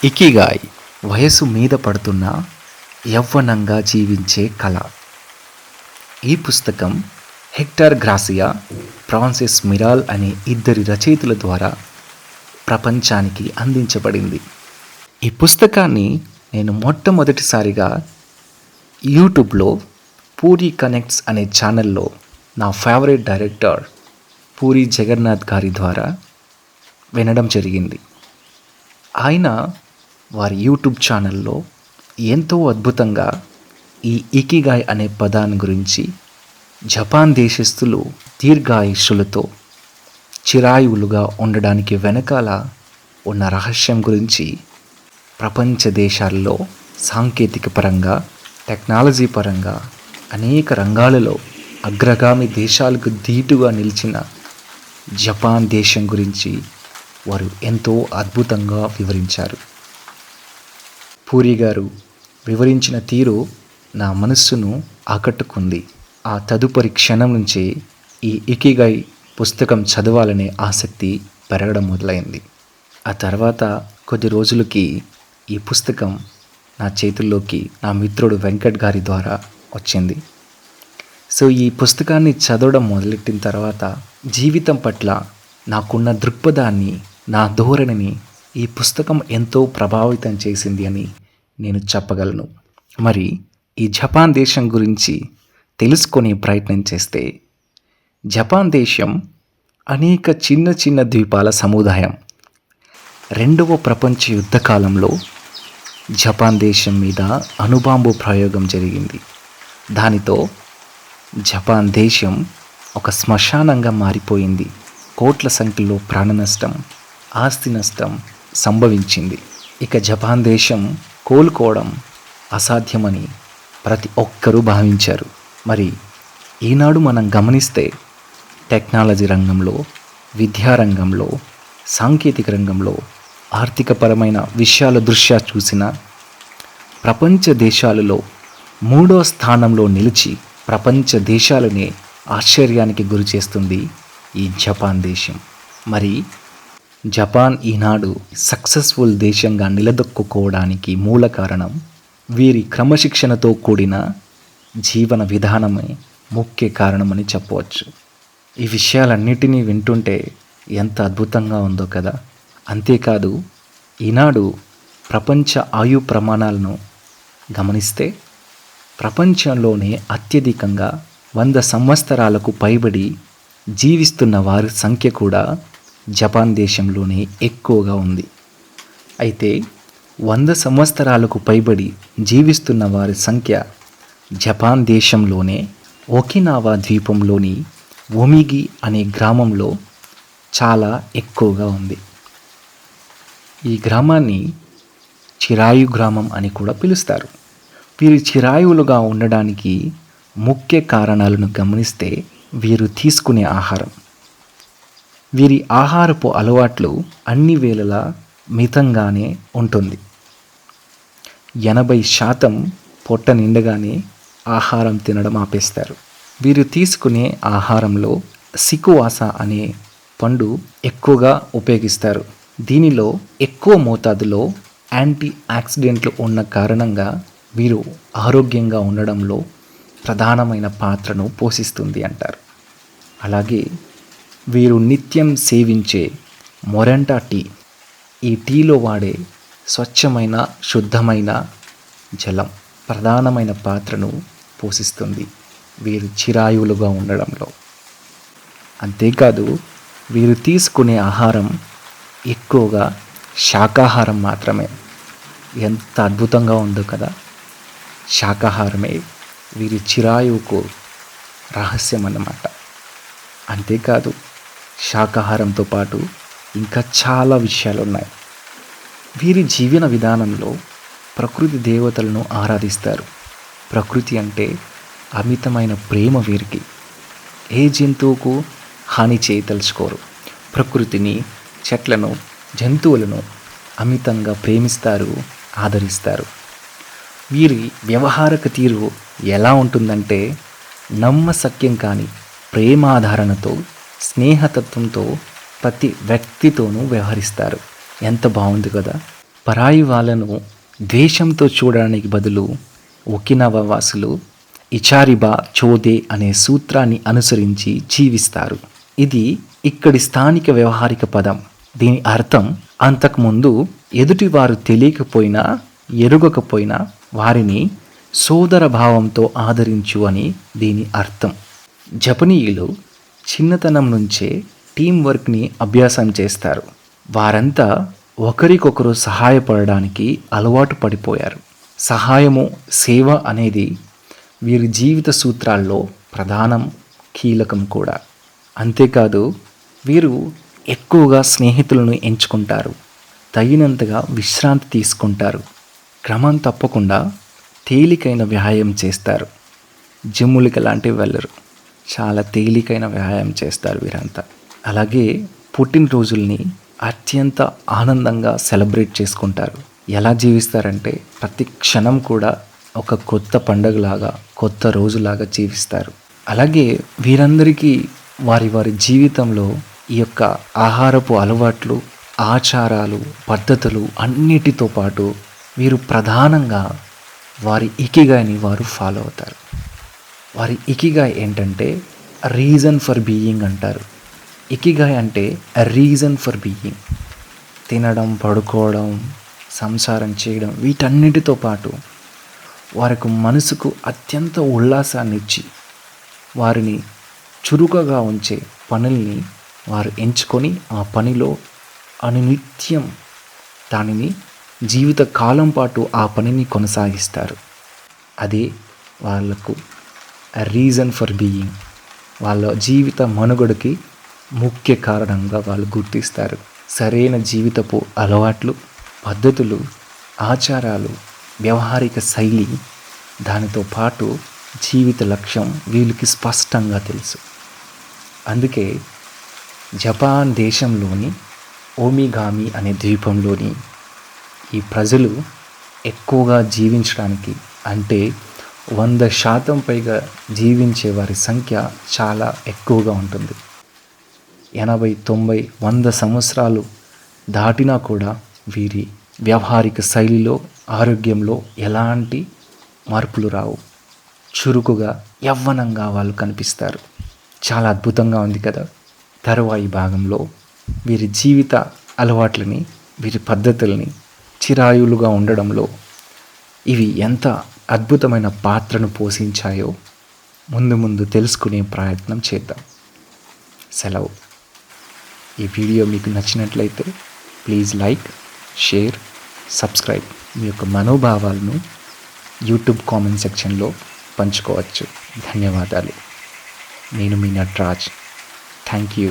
Ikigai వయసు మీద పడుతున్న యవ్వనంగా జీవించే కళ. ఈ పుస్తకం హెక్టర్ గ్రాసియా, ఫ్రాన్సిస్ మిరాల్ అనే ఇద్దరి రచయితల ద్వారా ప్రపంచానికి అందించబడింది. ఈ పుస్తకాన్ని నేను మొట్టమొదటిసారిగా యూట్యూబ్లో పూరి కనెక్ట్స్ అనే ఛానల్లో నా ఫేవరెట్ డైరెక్టర్ పూరి జగన్నాథ్ గారి ద్వారా వినడం జరిగింది. ఆయన వారి యూట్యూబ్ ఛానల్లో ఎంతో అద్భుతంగా ఈ ఇకిగాయ్ అనే పదాన్ని గురించి, జపాన్ దేశస్థులు దీర్ఘాయుష్యులతో చిరాయువులుగా ఉండడానికి వెనకాల ఉన్న రహస్యం గురించి, ప్రపంచ దేశాల్లో సాంకేతిక పరంగా, టెక్నాలజీ పరంగా అనేక రంగాలలో అగ్రగామి దేశాలకు ధీటుగా నిలిచిన జపాన్ దేశం గురించి వారు ఎంతో అద్భుతంగా వివరించారు. పూరి గారు వివరించిన తీరు నా మనస్సును ఆకట్టుకుంది. ఆ తదుపరి క్షణం నుంచే ఈ ఇకిగాయ్ పుస్తకం చదవాలనే ఆసక్తి పెరగడం మొదలైంది. ఆ తర్వాత కొద్ది రోజులకి ఈ పుస్తకం నా చేతుల్లోకి నా మిత్రుడు వెంకట్ గారి ద్వారా వచ్చింది. సో ఈ పుస్తకాన్ని చదవడం మొదలెట్టిన తర్వాత జీవితం పట్ల నాకున్న దృక్పథాన్ని, నా ధోరణిని ఈ పుస్తకం ఎంతో ప్రభావితం చేసింది అని నేను చెప్పగలను. మరి ఈ జపాన్ దేశం గురించి తెలుసుకునే ప్రయత్నం చేస్తే, జపాన్ దేశం అనేక చిన్న చిన్న ద్వీపాల సముదాయం. రెండవ ప్రపంచ యుద్ధ కాలంలో జపాన్ దేశం మీద అణుబాంబు ప్రయోగం జరిగింది. దానితో జపాన్ దేశం ఒక శ్మశానంగా మారిపోయింది. కోట్ల సంఖ్యలో ప్రాణ నష్టం, ఆస్తి నష్టం సంభవించింది. ఇక జపాన్ దేశం కోలుకోవడం అసాధ్యమని ప్రతి ఒక్కరూ భావించారు. మరి ఈనాడు మనం గమనిస్తే టెక్నాలజీ రంగంలో, విద్యారంగంలో, సాంకేతిక రంగంలో, ఆర్థికపరమైన విషయాల దృష్ట్యా చూసిన ప్రపంచ దేశాలలో 3వ స్థానంలో నిలిచి ప్రపంచ దేశాలనే ఆశ్చర్యానికి గురి చేస్తుంది ఈ జపాన్ దేశం. మరి జపాన్ ఈనాడు సక్సెస్ఫుల్ దేశంగా నిలదొక్కుకోవడానికి మూల కారణం వీరి క్రమశిక్షణతో కూడిన జీవన విధానమే ముఖ్య కారణమని చెప్పవచ్చు. ఈ విషయాలన్నిటినీ వింటుంటే ఎంత అద్భుతంగా ఉందో కదా. అంతేకాదు, ఈనాడు ప్రపంచ ఆయు ప్రమాణాలను గమనిస్తే ప్రపంచంలోనే అత్యధికంగా 100 సంవత్సరాలకు పైబడి జీవిస్తున్న వారి సంఖ్య కూడా జపాన్ దేశంలోనే ఎక్కువగా ఉంది. అయితే 100 సంవత్సరాలకు పైబడి జీవిస్తున్న వారి సంఖ్య జపాన్ దేశంలోనే ఒకినావా ద్వీపంలోని ఒమిగి అనే గ్రామంలో చాలా ఎక్కువగా ఉంది. ఈ గ్రామాన్ని చిరాయు గ్రామం అని కూడా పిలుస్తారు. వీరు చిరాయువులుగా ఉండడానికి ముఖ్య కారణాలను గమనిస్తే, వీరు తీసుకునే ఆహారం, వీరి ఆహారపు అలవాట్లు అన్ని వేళలా మితంగానే ఉంటుంది. 80% పొట్ట నిండగానే ఆహారం తినడం ఆపేస్తారు. వీరు తీసుకునే ఆహారంలో సికువాస అనే పండు ఎక్కువగా ఉపయోగిస్తారు. దీనిలో ఎక్కువ మోతాదులో యాంటీ ఆక్సిడెంట్లు ఉన్న కారణంగా వీరు ఆరోగ్యంగా ఉండడంలో ప్రధానమైన పాత్రను పోషిస్తుంది అంటారు. అలాగే వీరు నిత్యం సేవించే మొరంటా టీ, ఈ టీలో వాడే స్వచ్ఛమైన శుద్ధమైన జలం ప్రధానమైన పాత్రను పోషిస్తుంది వీరు చిరాయువులుగా ఉండడంలో. అంతేకాదు, వీరు తీసుకునే ఆహారం ఎక్కువగా శాకాహారం మాత్రమే. ఎంత అద్భుతంగా ఉందో కదా. శాకాహారమే వీరి చిరాయువుకు రహస్యం అన్నమాట. అంతేకాదు, శాకాహారంతో పాటు ఇంకా చాలా విషయాలు ఉన్నాయి. వీరి జీవన విధానంలో ప్రకృతి దేవతలను ఆరాధిస్తారు. ప్రకృతి అంటే అమితమైన ప్రేమ వీరికి. ఏ జంతువుకు హాని చేయదలుచుకోరు. ప్రకృతిని, చెట్లను, జంతువులను అమితంగా ప్రేమిస్తారు, ఆదరిస్తారు. వీరి వ్యవహారక తీరు ఎలా ఉంటుందంటే, నమ్మశక్యం కాని ప్రేమాధారణతో, స్నేహతత్వంతో ప్రతి వ్యక్తితోనూ వ్యవహరిస్తారు. ఎంత బాగుంది కదా. పరాయి వాళ్ళను ద్వేషంతో చూడడానికి బదులు ఒకినవ వాసులు ఇచారిబా చోదే అనే సూత్రాన్ని అనుసరించి జీవిస్తారు. ఇది ఇక్కడి స్థానిక వ్యవహారిక పదం. దీని అర్థం అంతకుముందు ఎదుటివారు తెలియకపోయినా ఎరుగకపోయినా వారిని సోదర భావంతో ఆదరించు అని దీని అర్థం. జపనీయులు చిన్నతనం నుంచే టీం వర్క్ని అభ్యాసం చేస్తారు. వారంతా ఒకరికొకరు సహాయపడడానికి అలవాటు పడిపోయారు. సహాయము, సేవ అనేది వీరి జీవిత సూత్రాల్లో ప్రధానం, కీలకం కూడా. అంతేకాదు వీరు ఎక్కువగా స్నేహితులను ఎంచుకుంటారు. తగినంతగా విశ్రాంతి తీసుకుంటారు. క్రమం తప్పకుండా తేలికైన వ్యాయామం చేస్తారు. జిమ్ములకి లాంటివి వెళ్ళరు. చాలా తేలికైన వ్యాయామం చేస్తారు వీరంతా. అలాగే పుట్టినరోజుల్ని అత్యంత ఆనందంగా సెలబ్రేట్ చేసుకుంటారు. ఎలా జీవిస్తారంటే ప్రతి క్షణం కూడా ఒక కొత్త పండగలాగా, కొత్త రోజులాగా జీవిస్తారు. అలాగే వీరందరికీ వారి వారి జీవితంలో ఈ యొక్క ఆహారపు అలవాట్లు, ఆచారాలు, పద్ధతులు అన్నిటితో పాటు వీరు ప్రధానంగా వారి ఇకిగాని వారు ఫాలో అవుతారు. వారి ఇకిగాయ్ ఏంటంటే రీజన్ ఫర్ బీయింగ్ అంటారు. ఇకిగాయ్ అంటే రీజన్ ఫర్ బీయింగ్. తినడం, పడుకోవడం, సంసారం చేయడం వీటన్నిటితో పాటు వారికి మనసుకు అత్యంత ఉల్లాసాన్ని ఇచ్చి వారిని చురుకగా ఉంచే పనుల్ని వారు ఎంచుకొని ఆ పనిలో అనునిత్యం దానిని జీవిత కాలం పాటు ఆ పనిని కొనసాగిస్తారు. అదే వాళ్ళకు రీజన్ ఫర్ బీయింగ్. వాళ్ళ జీవిత మనుగడకి ముఖ్య కారణంగా వాళ్ళు గుర్తిస్తారు. సరైన జీవితపు అలవాట్లు, పద్ధతులు, ఆచారాలు, వ్యవహారిక శైలి, దానితో పాటు జీవిత లక్ష్యం వీళ్ళకి స్పష్టంగా తెలుసు. అందుకే జపాన్ దేశంలోని ఓమిగామి అనే ద్వీపంలోని ఈ ప్రజలు ఎక్కువగా జీవించడానికి, అంటే 100% పైగా జీవించే వారి సంఖ్య చాలా ఎక్కువగా ఉంటుంది. 80, 90, 100 సంవత్సరాలు దాటినా కూడా వీరి వ్యవహారిక శైలిలో, ఆరోగ్యంలో ఎలాంటి మార్పులు రావు. చురుకుగా, యవ్వనంగా వాళ్ళు కనిపిస్తారు. చాలా అద్భుతంగా ఉంది కదా. తరువాయి భాగంలో వీరి జీవిత అలవాట్లని, వీరి పద్ధతుల్ని చిరాయులుగా ఉండడంలో ఇవి ఎంత అద్భుతమైన పాత్రను పోషించాయో ముందు ముందు తెలుసుకునే ప్రయత్నం చేద్దాం. సెలవు. ఈ వీడియో మీకు నచ్చినట్లయితే ప్లీజ్ లైక్, షేర్, సబ్స్క్రైబ్. మీ యొక్క మనోభావాలను యూట్యూబ్ కామెంట్ సెక్షన్లో పంచుకోవచ్చు. ధన్యవాదాలు. నేను మీ నటరాజ్. Thank you.